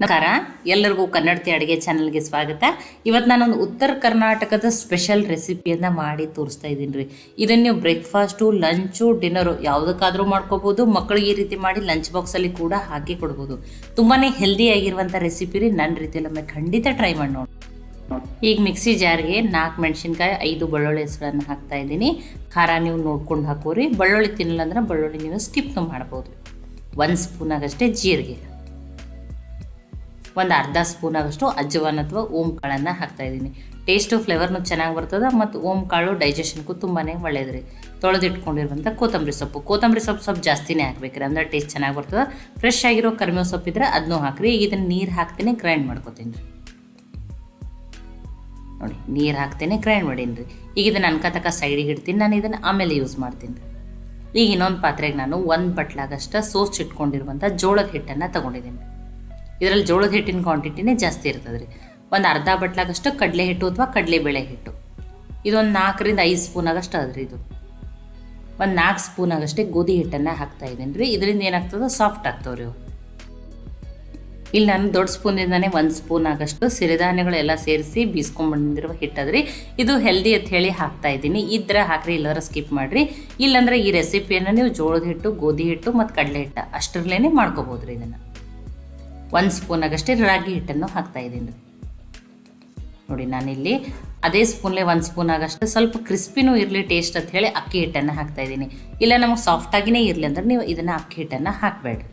ನಮಸ್ಕಾರ, ಎಲ್ಲರಿಗೂ ಕನ್ನಡತಿ ಅಡುಗೆ ಚಾನಲ್ಗೆ ಸ್ವಾಗತ. ಇವತ್ತು ನಾನೊಂದು ಉತ್ತರ ಕರ್ನಾಟಕದ ಸ್ಪೆಷಲ್ ರೆಸಿಪಿಯನ್ನು ಮಾಡಿ ತೋರಿಸ್ತಾ ಇದ್ದೀನಿ ರೀ. ಇದನ್ನು ನೀವು ಬ್ರೇಕ್ಫಾಸ್ಟು, ಲಂಚು, ಡಿನ್ನರು ಯಾವುದಕ್ಕಾದರೂ ಮಾಡ್ಕೋಬೋದು. ಮಕ್ಕಳಿಗೆ ಈ ರೀತಿ ಮಾಡಿ ಲಂಚ್ ಬಾಕ್ಸಲ್ಲಿ ಕೂಡ ಹಾಕಿ ಕೊಡ್ಬೋದು. ತುಂಬಾ ಹೆಲ್ದಿಯಾಗಿರುವಂಥ ರೆಸಿಪಿ ರೀ. ನನ್ನ ರೀತಿಯಲ್ಲೊಮ್ಮೆ ಖಂಡಿತ ಟ್ರೈ ಮಾಡಿ ನೋಡಿ. ಈಗ ಮಿಕ್ಸಿ ಜಾರ್ಗೆ 4 ಮೆಣಸಿನ್ಕಾಯಿ, 5 ಬೆಳ್ಳುಳ್ಳಿ ಹೆಸರನ್ನು ಹಾಕ್ತಾ ಇದ್ದೀನಿ. ಖಾರ ನೀವು ನೋಡ್ಕೊಂಡು ಹಾಕೋರಿ. ಬೆಳ್ಳುಳ್ಳಿ ತಿನ್ನಲ್ಲ ಅಂದ್ರೆ ಬೆಳ್ಳುಳ್ಳಿ ನೀವು ಸ್ಕಿಪ್ ಮಾಡ್ಬೋದು. 1 ಸ್ಪೂನ್ ಆಗಷ್ಟೇ ಜೀರಿಗೆ, ಒಂದು ಅರ್ಧ ಸ್ಪೂನ್ ಆಗಷ್ಟು ಅಜ್ವಾನ್ ಅಥವಾ ಓಮ್ ಕಾಳನ್ನು ಹಾಕ್ತಾಯಿದ್ದೀನಿ. ಟೇಸ್ಟು ಫ್ಲೇವರ್ನು ಚೆನ್ನಾಗಿ ಬರ್ತದೆ ಮತ್ತು ಓಮ್ ಕಾಳು ಡೈಜೆಷನ್ಗೂ ತುಂಬಾ ಒಳ್ಳೇದು ರೀ. ತೊಳೆದಿಟ್ಕೊಂಡಿರುವಂಥ ಕೊತ್ತಂಬರಿ ಸೊಪ್ಪು ಸ್ವಲ್ಪ ಜಾಸ್ತಿನೇ ಹಾಕ್ಬೇಕ್ರಿ, ಅಂದರೆ ಟೇಸ್ಟ್ ಚೆನ್ನಾಗಿ ಬರ್ತದೆ. ಫ್ರೆಶ್ ಆಗಿರೋ ಕರಿಬೇವು ಸೊಪ್ಪಿದ್ರೆ ಅದನ್ನೂ ಹಾಕ್ರಿ. ಈಗ ಇದನ್ನು ನೀರು ಹಾಕ್ತೀನಿ, ಗ್ರೈಂಡ್ ಮಾಡ್ಕೊತೀನಿ ರೀ. ನೋಡಿ, ನೀರು ಹಾಕ್ತೀನಿ, ಗ್ರೈಂಡ್ ಮಾಡೀನಿ ರೀ. ಈಗ ಇದನ್ನು ಅನ್ಕತಕ್ಕ ಸೈಡಿಗೆ ಇಡ್ತೀನಿ. ನಾನು ಇದನ್ನು ಆಮೇಲೆ ಯೂಸ್ ಮಾಡ್ತೀನಿ ರೀ. ಈಗ ಇನ್ನೊಂದು ಪಾತ್ರೆಗೆ ನಾನು 1 ಬಟ್ಲಾಗಷ್ಟು ಸೋಸಿಟ್ಕೊಂಡಿರುವಂಥ ಜೋಳದ ಹಿಟ್ಟನ್ನು ತೊಗೊಂಡಿದ್ದೀನಿ. ಇದರಲ್ಲಿ ಜೋಳದ ಹಿಟ್ಟಿನ ಕ್ವಾಂಟಿಟಿನೇ ಜಾಸ್ತಿ ಇರ್ತದೆ ರೀ. ಒಂದು ಅರ್ಧ ಬಟ್ಲಾಗಷ್ಟು ಕಡಲೆ ಹಿಟ್ಟು ಅಥವಾ ಕಡಲೆಬೇಳೆ ಹಿಟ್ಟು. ಇದೊಂದು 4 ರಿಂದ 5 ಸ್ಪೂನ್ ಆಗಷ್ಟು ಅದ್ರಿ. ಇದು ಒಂದು 4 ಸ್ಪೂನ್ ಆಗಷ್ಟೇ ಗೋಧಿ ಹಿಟ್ಟನ್ನು ಹಾಕ್ತಾಯಿದ್ದೀನಿ ರೀ. ಇದರಿಂದ ಏನಾಗ್ತದೆ, ಸಾಫ್ಟ್ ಆಗ್ತಾವ್ರಿ ಇವು. ಇಲ್ಲಿ ನಾನು ದೊಡ್ಡ ಸ್ಪೂನಿಂದನೇ 1 ಸ್ಪೂನ್ ಆಗಷ್ಟು ಸಿರಿಧಾನ್ಯಗಳೆಲ್ಲ ಸೇರಿಸಿ ಬೀಸ್ಕೊಂಡ್ಬಂದಿರುವ ಹಿಟ್ಟದ್ರಿ. ಇದು ಹೆಲ್ದಿ ಅಂತ ಹೇಳಿ ಹಾಕ್ತಾಯಿದ್ದೀನಿ. ಇದ್ರೆ ಹಾಕ್ರಿ, ಇಲ್ಲರ ಸ್ಕಿಪ್ ಮಾಡಿರಿ. ಇಲ್ಲಾಂದರೆ ಈ ರೆಸಿಪಿಯನ್ನು ನೀವು ಜೋಳದ ಹಿಟ್ಟು, ಗೋಧಿ ಹಿಟ್ಟು ಮತ್ತು ಕಡಲೆ ಹಿಟ್ಟು ಅಷ್ಟರಲ್ಲೇ ಮಾಡ್ಕೋಬೋದು ರೀ. ಇದನ್ನು 1 ಸ್ಪೂನ್ ಆಗಷ್ಟೇ ರಾಗಿ ಹಿಟ್ಟನ್ನು ಹಾಕ್ತಾಯಿದ್ದೀನಿ ರೀ. ನೋಡಿ, ನಾನಿಲ್ಲಿ ಅದೇ ಸ್ಪೂನ್ಲೆ 1 ಸ್ಪೂನ್ ಆಗಷ್ಟು ಸ್ವಲ್ಪ ಕ್ರಿಸ್ಪಿನೂ ಇರಲಿ ಟೇಸ್ಟ್ ಅಂತ ಹೇಳಿ ಅಕ್ಕಿ ಹಿಟ್ಟನ್ನು ಹಾಕ್ತಾಯಿದ್ದೀನಿ. ಇಲ್ಲ ನಮಗೆ ಸಾಫ್ಟಾಗಿಯೇ ಇರಲಿ ಅಂದ್ರೆ ನೀವು ಇದನ್ನು ಅಕ್ಕಿ ಹಿಟ್ಟನ್ನು ಹಾಕಬೇಡ್ರಿ.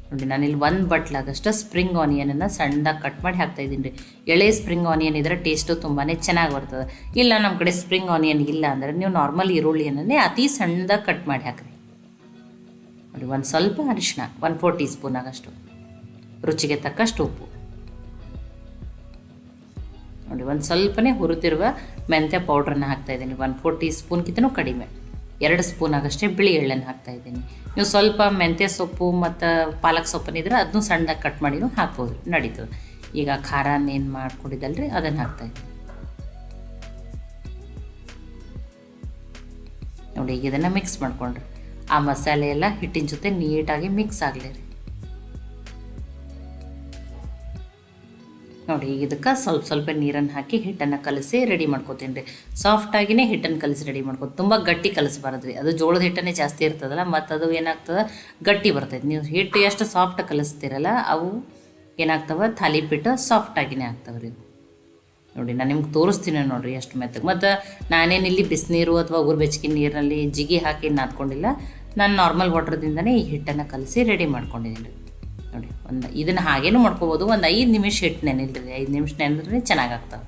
ನೋಡಿ, ನಾನಿಲ್ಲಿ 1 ಬಟ್ಲಾಗಷ್ಟು ಸ್ಪ್ರಿಂಗ್ ಆನಿಯನನ್ನು ಸಣ್ಣದಾಗಿ ಕಟ್ ಮಾಡಿ ಹಾಕ್ತಾಯಿದ್ದೀನಿ ರೀ. ಎಳೆ ಸ್ಪ್ರಿಂಗ್ ಆನಿಯನ್ ಇದ್ರೆ ಟೇಸ್ಟು ತುಂಬಾ ಚೆನ್ನಾಗಿ ಬರ್ತದೆ. ಇಲ್ಲ ನಮ್ಮ ಕಡೆ ಸ್ಪ್ರಿಂಗ್ ಆನಿಯನ್ ಇಲ್ಲ ಅಂದರೆ ನೀವು ನಾರ್ಮಲ್ ಈರುಳ್ಳಿಯನ್ನೇ ಅತಿ ಸಣ್ಣದಾಗಿ ಕಟ್ ಮಾಡಿ ಹಾಕಿರಿ. ನೋಡಿ, ಒಂದು ಸ್ವಲ್ಪ ಅರಿಶಿನ, 1/4 ಟೀ ಸ್ಪೂನ್ ಆಗಷ್ಟು, ರುಚಿಗೆ ತಕ್ಕಷ್ಟು ಉಪ್ಪು. ನೋಡಿ, ಒಂದು ಸ್ವಲ್ಪನೇ ಹುರಿದಿರುವ ಮೆಂತ್ಯ ಪೌಡ್ರನ್ನು ಹಾಕ್ತಾಯಿದ್ದೀನಿ. 1/4 ಟೀ ಸ್ಪೂನ್ಗಿಂತನೂ ಕಡಿಮೆ. 2 ಸ್ಪೂನ್ ಆಗಷ್ಟೇ ಬಿಳಿ ಎಳ್ಳನ್ನು ಹಾಕ್ತಾಯಿದ್ದೀನಿ. ನೀವು ಸ್ವಲ್ಪ ಮೆಂತ್ಯ ಸೊಪ್ಪು ಮತ್ತು ಪಾಲಕ್ ಸೊಪ್ಪನ್ನಿದ್ರೆ ಅದನ್ನು ಸಣ್ಣದಾಗಿ ಕಟ್ ಮಾಡಿನೂ ಹಾಕ್ಬೋದು, ನಡೀತದೆ. ಈಗ ಖಾರನೇನು ಮಾಡ್ಕೊಂಡಿದ್ದಲ್ರಿ ಅದನ್ನು ಹಾಕ್ತಾಯಿದ್ದೀನಿ. ನೋಡಿ, ಈಗ ಇದನ್ನು ಮಿಕ್ಸ್ ಮಾಡ್ಕೊಂಡ್ರಿ. ಆ ಮಸಾಲೆ ಎಲ್ಲ ಹಿಟ್ಟಿನ ಜೊತೆ ನೀಟಾಗಿ ಮಿಕ್ಸ್ ಆಗಲಿ ರೀ. ನೋಡಿ, ಈಗ ಇದಕ್ಕೆ ಸ್ವಲ್ಪ ನೀರನ್ನು ಹಾಕಿ ಹಿಟ್ಟನ್ನು ಕಲಸಿ ರೆಡಿ ಮಾಡ್ಕೊತೀನಿ ರೀ. ಸಾಫ್ಟಾಗಿಯೇ ಹಿಟ್ಟನ್ನು ಕಲಸಿ ರೆಡಿ ಮಾಡ್ಕೊತೀನಿ. ತುಂಬ ಗಟ್ಟಿ ಕಲಿಸ್ಬಾರ್ದು ರೀ. ಅದು ಜೋಳದ ಹಿಟ್ಟನ್ನೇ ಜಾಸ್ತಿ ಇರ್ತದಲ್ಲ, ಮತ್ತು ಅದು ಏನಾಗ್ತದೆ, ಗಟ್ಟಿ ಬರ್ತೈತೆ. ನೀವು ಹಿಟ್ಟು ಎಷ್ಟು ಸಾಫ್ಟ್ ಕಲಿಸ್ತೀರಲ್ಲ ಅವು ಏನಾಗ್ತವೆ, ಥಾಲಿಪೀಠ ಸಾಫ್ಟಾಗಿಯೇ ಆಗ್ತವೆ ರೀ. ನೋಡಿ, ನಾನು ನಿಮ್ಗೆ ತೋರಿಸ್ತೀನಿ ನೋಡಿರಿ ಎಷ್ಟು ಮೆತ್ತಗೆ. ಮತ್ತು ನಾನೇನಿಲ್ಲಿ ಬಿಸಿನೀರು ಅಥವಾ ಉಗುರು ಬೆಚ್ಚಗಿನ ನೀರಿನಲ್ಲಿ ಜಿಗಿ ಹಾಕಿ ನಾದ್ಕೊಂಡಿಲ್ಲ. ನಾನು ನಾರ್ಮಲ್ ವಾಟರ್ದಿಂದನೇ ಈ ಹಿಟ್ಟನ್ನು ಕಲಸಿ ರೆಡಿ ಮಾಡ್ಕೊಂಡಿದ್ದೀನಿ ರೀ. ನೋಡಿ, ಇದನ್ನು ಹಾಗೇನೂ ಮಾಡ್ಕೋಬೋದು. ಒಂದು 5 ನಿಮಿಷ ಹಿಟ್ಟು ನೆನಿಲ್ರಿ. 5 ನಿಮಿಷ ನೆನೆದ್ರೆ ಚೆನ್ನಾಗಿ ಆಗ್ತವೆ.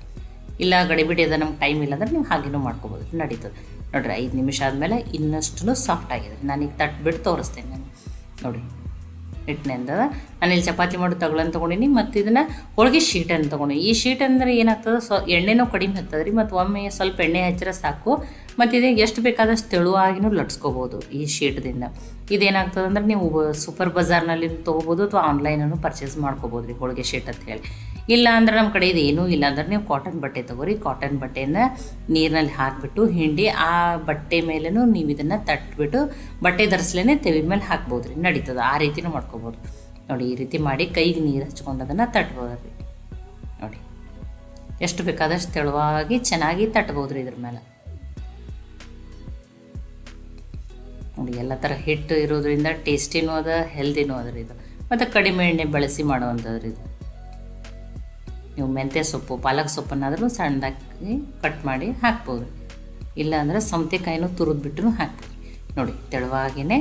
ಇಲ್ಲ ಗಡಿಬಿಡಿ ಅದ, ನಮ್ಗೆ ಟೈಮ್ ಇಲ್ಲ ಅಂದ್ರೆ ನೀವು ಹಾಗೇನೂ ಮಾಡ್ಕೋಬೋದು, ನಡೀತದೆ. ನೋಡಿರಿ, 5 ನಿಮಿಷ ಆದಮೇಲೆ ಇನ್ನಷ್ಟು ಸಾಫ್ಟ್ ಆಗಿದೆ. ನಾನೀಗ ತಟ್ಬಿಟ್ಟು ತೋರಿಸ್ತೇನೆ. ನಾನು ನೋಡಿ, ಹಿಟ್ಟಿನಿಂದ ನಾನಿಲ್ಲಿ ಚಪಾತಿ ಮಾಡಿ ತೊಗೊಂಡಿನಿ. ಮತ್ತು ಇದನ್ನು ಹೋಳಿಗೆ ಶೀಟನ್ನು ತೊಗೊಂಡು, ಈ ಶೀಟ್ ಅಂದರೆ ಏನಾಗ್ತದೆ, ಎಣ್ಣೆನೂ ಕಡಿಮೆ ಹತ್ತದ ರೀ. ಮತ್ತು ಒಮ್ಮೆ ಸ್ವಲ್ಪ ಎಣ್ಣೆ ಹಚ್ಚಿದ್ರೆ ಸಾಕು. ಮತ್ತು ಇದಕ್ಕೆ ಎಷ್ಟು ಬೇಕಾದಷ್ಟು ತೆಳುವಾಗಿನೂ ಲಟ್ಸ್ಕೋಬೋದು ಈ ಶೀಟ್ದಿಂದ. ಇದೇನಾಗ್ತದೆ ಅಂದ್ರೆ ನೀವು ಸೂಪರ್ ಬಜಾರ್ನಲ್ಲಿ ತೊಗೋಬೋದು ಅಥವಾ ಆನ್ಲೈನನ್ನು ಪರ್ಚೇಸ್ ಮಾಡ್ಕೋಬೋದು ರೀ, ಹೋಳಿಗೆ ಶೀಟ್ ಅಂತ ಹೇಳಿ. ಇಲ್ಲ ಅಂದ್ರೆ ನಮ್ಮ ಕಡೆ ಇದು ಏನೂ ಇಲ್ಲ ಅಂದ್ರೆ ನೀವು ಕಾಟನ್ ಬಟ್ಟೆ ತೊಗೋರಿ. ಕಾಟನ್ ಬಟ್ಟೆಯನ್ನು ನೀರಿನಲ್ಲಿ ಹಾಕಿಬಿಟ್ಟು ಹಿಂಡಿ ಆ ಬಟ್ಟೆ ಮೇಲೂ ನೀವು ಇದನ್ನು ತಟ್ಬಿಟ್ಟು ಬಟ್ಟೆ ಧರಿಸ್ಲೇ ತೆವಿ ಮೇಲೆ ಹಾಕ್ಬೋದು ರೀ, ನಡೀತದೆ. ಆ ರೀತಿನೂ ಮಾಡ್ಕೋಬೋದು. ನೋಡಿ, ಈ ರೀತಿ ಮಾಡಿ ಕೈಗೆ ನೀರು ಹಚ್ಕೊಂಡು ಅದನ್ನು ತಟ್ಬೋದು ರೀ. ನೋಡಿ, ಎಷ್ಟು ಬೇಕಾದಷ್ಟು ತೆಳುವಾಗಿ ಚೆನ್ನಾಗಿ ತಟ್ಬೋದು ರೀ ಇದ್ರ ಮೇಲೆ. ನೋಡಿ, ಎಲ್ಲ ಥರ ಹಿಟ್ಟು ಇರೋದ್ರಿಂದ ಟೇಸ್ಟಿನೂ ಅದ, ಹೆಲ್ದಿನೂ ಅದ ರೀ ಇದು. ಮತ್ತು ಕಡಿಮೆ ಎಣ್ಣೆ ಬಳಸಿ ಮಾಡುವಂಥದ್ದು ಇದು. ನೀವು ಮೆಂತ್ಯ ಸೊಪ್ಪು, ಪಾಲಕ್ ಸೊಪ್ಪನ್ನಾದರೂ ಸಣ್ಣದಾಗಿ ಕಟ್ ಮಾಡಿ ಹಾಕ್ಬೋದು. ಇಲ್ಲಾಂದರೆ ಸೌತೆಕಾಯಿನೂ ತುರಿದ್ಬಿಟ್ಟು ಹಾಕ್ಬೋದು. ನೋಡಿ, ತೆಳುವಾಗಿಯೇ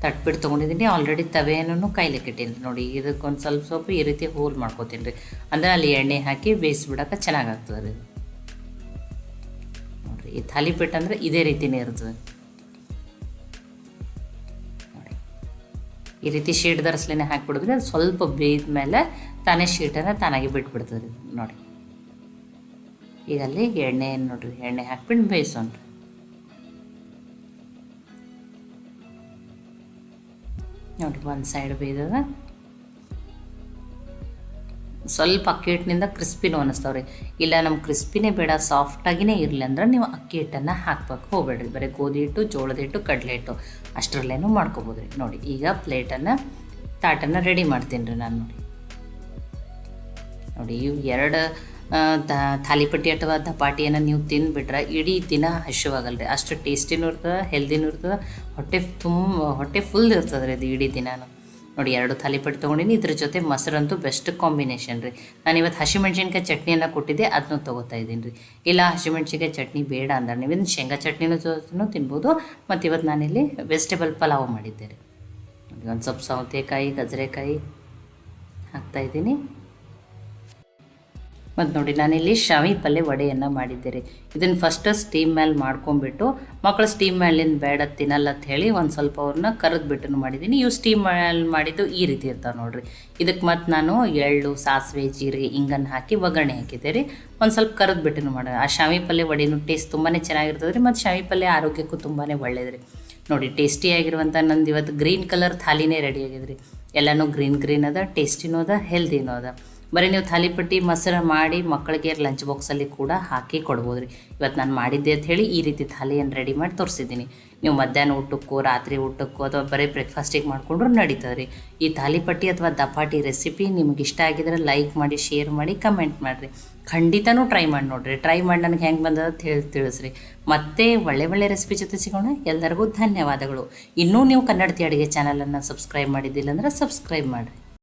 ತಟ್ಬಿಟ್ಟು ತೊಗೊಂಡಿದ್ದೀನಿ. ಆಲ್ರೆಡಿ ತವೆಯನ್ನು ಕೈಲಿಕ್ಕಿಟ್ಟೀನಿ. ನೋಡಿ, ಇದಕ್ಕೊಂದು ಸ್ವಲ್ಪ ಈ ರೀತಿ ಹೋಲ್ ಮಾಡ್ಕೊತೀನಿ ರೀ. ಅಂದರೆ ಅಲ್ಲಿ ಎಣ್ಣೆ ಹಾಕಿ ಬೇಯಿಸ್ಬಿಡೋಕೆ ಚೆನ್ನಾಗಾಗ್ತದೆ ರೀ. ನೋಡಿರಿ, ಈ ಥಾಲಿಪೀಠ ಅಂದರೆ ಇದೇ ರೀತಿಯೇ ಇರ್ತದೆ. ಈ ರೀತಿ ಶೀಟ್ ಧರಿಸ್ಲೇ ಹಾಕಿಬಿಡಿದ್ರೆ ಅದು ಸ್ವಲ್ಪ ಬೇಯ್ದ ಮೇಲೆ ತಾನೇ ಶೀಟನ್ನು ತಾನಾಗಿ ಬಿಟ್ಬಿಡ್ತದೆ ರೀ. ನೋಡಿ, ಈಗ ಅಲ್ಲಿ ಎಣ್ಣೆ ನೋಡಿರಿ, ಎಣ್ಣೆ ಹಾಕ್ಬಿಟ್ಟು ಬೇಯಿಸೋಣ್ರಿ. ನೋಡಿ, ಒಂದು ಸೈಡ್ ಬೇಯ್ದದ. ಸ್ವಲ್ಪ ಅಕ್ಕಿ ಹಿಟ್ಟಿನಿಂದ ಕ್ರಿಸ್ಪಿನೂ ಅನ್ನಿಸ್ತಾವ್ರಿ. ಇಲ್ಲ ನಮ್ಗೆ ಕ್ರಿಸ್ಪಿನೇ ಬೇಡ, ಸಾಫ್ಟಾಗಿಯೇ ಇರಲಿ ಅಂದ್ರೆ ನೀವು ಅಕ್ಕಿ ಹಿಟ್ಟನ್ನು ಹಾಕ್ಬೇಕು ಹೋಗ್ಬೇಡ್ರಿ. ಬರೀ ಗೋಧಿ ಹಿಟ್ಟು, ಜೋಳದ ಹಿಟ್ಟು, ಕಡಲೆ ಹಿಟ್ಟು ಅಷ್ಟರಲ್ಲೇನೂ ಮಾಡ್ಕೋಬೋದು ರೀ. ನೋಡಿ, ಈಗ ಪ್ಲೇಟನ್ನು ತಾಟನ್ನು ರೆಡಿ ಮಾಡ್ತೀನಿ ರೀ ನಾನು. ನೋಡಿ ಇವು ಎರಡು ಥಾಲಿಪಟ್ಟಿ ಅಥವಾ ದಪಾಟಿಯನ್ನು ನೀವು ತಿಂದುಬಿಟ್ರೆ ಇಡೀ ದಿನ ಹಸಿವಾಗಲ್ಲ ರೀ. ಅಷ್ಟು ಟೇಸ್ಟಿನೂ ಇರ್ತದೆ, ಹೆಲ್ದಿನೂ ಇರ್ತದೆ, ಹೊಟ್ಟೆ ಫುಲ್ ಇರ್ತದೆ ರೀ ಇದು ಇಡೀ ದಿನಾನು. ನೋಡಿ 2 ಥಾಲಿಪಟ್ಟಿ ತೊಗೊಂಡಿನಿ. ಇದ್ರ ಜೊತೆ ಮೊಸರಂತೂ ಬೆಸ್ಟ್ ಕಾಂಬಿನೇಷನ್ ರೀ. ನಾನು ಇವತ್ತು ಹಸಿಮೆಣ್ಸಿನ್ಕಾಯಿ ಚಟ್ನಿಯನ್ನು ಕೊಟ್ಟಿದ್ದೆ, ಅದನ್ನೂ ತೊಗೋತಾ ಇದ್ದೀನಿ ರೀ. ಇಲ್ಲ ಹಸಿಮೆಣ್ಸಿನ್ಕಾಯಿ ಚಟ್ನಿ ಬೇಡ ಅಂದ್ರೆ ನೀವು ಶೇಂಗಾ ಚಟ್ನಿನೂ ಜೊತೆನೂ ತಿನ್ಬೋದು. ಮತ್ತು ಇವತ್ತು ನಾನಿಲ್ಲಿ ವೆಜಿಟೇಬಲ್ ಪಲಾವ್ ಮಾಡಿದ್ದೆ ರೀ. ನೋಡಿ ಒಂದು ಸ್ವಲ್ಪ ಸೌತೆಕಾಯಿ, ಗಜರೆಕಾಯಿ ಹಾಕ್ತಾಯಿದ್ದೀನಿ. ಮತ್ತು ನೋಡಿ ನಾನಿಲ್ಲಿ ಶಾವಿ ಪಲ್ಯ ವಡೆಯನ್ನು ಮಾಡಿದ್ದೆ ರೀ. ಇದನ್ನು ಫಸ್ಟ್ ಸ್ಟೀಮ್ ಮೇಲೆ ಮಾಡ್ಕೊಂಬಿಟ್ಟು, ಮಕ್ಕಳು ಸ್ಟೀಮ್ ಮೇಲಿಂದ ಬೇಡ ತಿನ್ನಲ್ಲ ಅಂತ ಹೇಳಿ ಒಂದು ಸ್ವಲ್ಪ ಅವ್ರನ್ನ ಕರೆದ್ಬಿಟ್ಟು ಮಾಡಿದ್ದೀನಿ. ಇವು ಸ್ಟೀಮ್ ಮೇಲೆ ಮಾಡಿದ್ದು ಈ ರೀತಿ ಇರ್ತಾವೆ ನೋಡಿರಿ. ಇದಕ್ಕೆ ಮತ್ತು ನಾನು ಎಳ್ಳು, ಸಾಸಿವೆ, ಜೀರಿಗೆ, ಹಿಂಗನ್ನು ಹಾಕಿ ಒಗ್ಗರಣೆ ಹಾಕಿದ್ದೆ ರೀ. ಒಂದು ಸ್ವಲ್ಪ ಕರೆದ್ಬಿಟ್ಟು ಮಾಡೋದು. ಆ ಶಾವಿ ಪಲ್ಯ ವಡೆನೂ ಟೇಸ್ಟ್ ತುಂಬಾ ಚೆನ್ನಾಗಿರ್ತದೆ ರೀ. ಮತ್ತು ಶಾವಿ ಪಲ್ಯ ಆರೋಗ್ಯಕ್ಕೂ ತುಂಬಾ ಒಳ್ಳೇದು ರೀ. ನೋಡಿ ಟೇಸ್ಟಿಯಾಗಿರುವಂಥ ನಂದು ಇವತ್ತು ಗ್ರೀನ್ ಕಲರ್ ಥಾಲಿನೇ ರೆಡಿ ಆಗಿದೆ ರೀ. ಎಲ್ಲನೂ ಗ್ರೀನ್ ಅದ, ಟೇಸ್ಟಿನೂ ಅದ, ಹೆಲ್ದಿನೂ ಅದ. ಬರೀ ನೀವು ಥಾಲಿಪಟ್ಟಿ ಮೊಸರು ಮಾಡಿ ಮಕ್ಕಳಿಗೆ ಲಂಚ್ ಬಾಕ್ಸಲ್ಲಿ ಕೂಡ ಹಾಕಿ ಕೊಡ್ಬೋದು ರೀ. ಇವತ್ತು ನಾನು ಮಾಡಿದ್ದೆ ಅಂತ ಹೇಳಿ ಈ ರೀತಿ ಥಾಲಿಯನ್ನು ರೆಡಿ ಮಾಡಿ ತೋರಿಸಿದ್ದೀನಿ. ನೀವು ಮಧ್ಯಾಹ್ನ ಊಟಕ್ಕೋ, ರಾತ್ರಿ ಊಟಕ್ಕೋ ಅಥವಾ ಬರೀ ಬ್ರೇಕ್ಫಾಸ್ಟಿಗೆ ಮಾಡ್ಕೊಂಡ್ರೂ ನಡೀತದೆ ರೀ. ಈ ಥಾಲಿಪಟ್ಟಿ ಅಥವಾ ದಪಾಟಿ ರೆಸಿಪಿ ನಿಮ್ಗೆ ಇಷ್ಟ ಆಗಿದ್ರೆ ಲೈಕ್ ಮಾಡಿ, ಶೇರ್ ಮಾಡಿ, ಕಮೆಂಟ್ ಮಾಡಿರಿ. ಖಂಡಿತನೂ ಟ್ರೈ ಮಾಡಿ ನೋಡಿರಿ. ಟ್ರೈ ಮಾಡಿ ನನಗೆ ಹೆಂಗೆ ಬಂದದ ಅಂತ ಹೇಳಿ ತಿಳಿಸ್ರಿ. ಮತ್ತೆ ಒಳ್ಳೆ ರೆಸಿಪಿ ಜೊತೆ ಸಿಗೋಣ. ಎಲ್ಲರಿಗೂ ಧನ್ಯವಾದಗಳು. ಇನ್ನೂ ನೀವು ಕನ್ನಡತಿ ಅಡುಗೆ ಚಾನಲನ್ನು ಸಬ್ಸ್ಕ್ರೈಬ್ ಮಾಡಿದ್ದಿಲ್ಲ ಅಂದ್ರೆ ಸಬ್ಸ್ಕ್ರೈಬ್ ಮಾಡಿರಿ.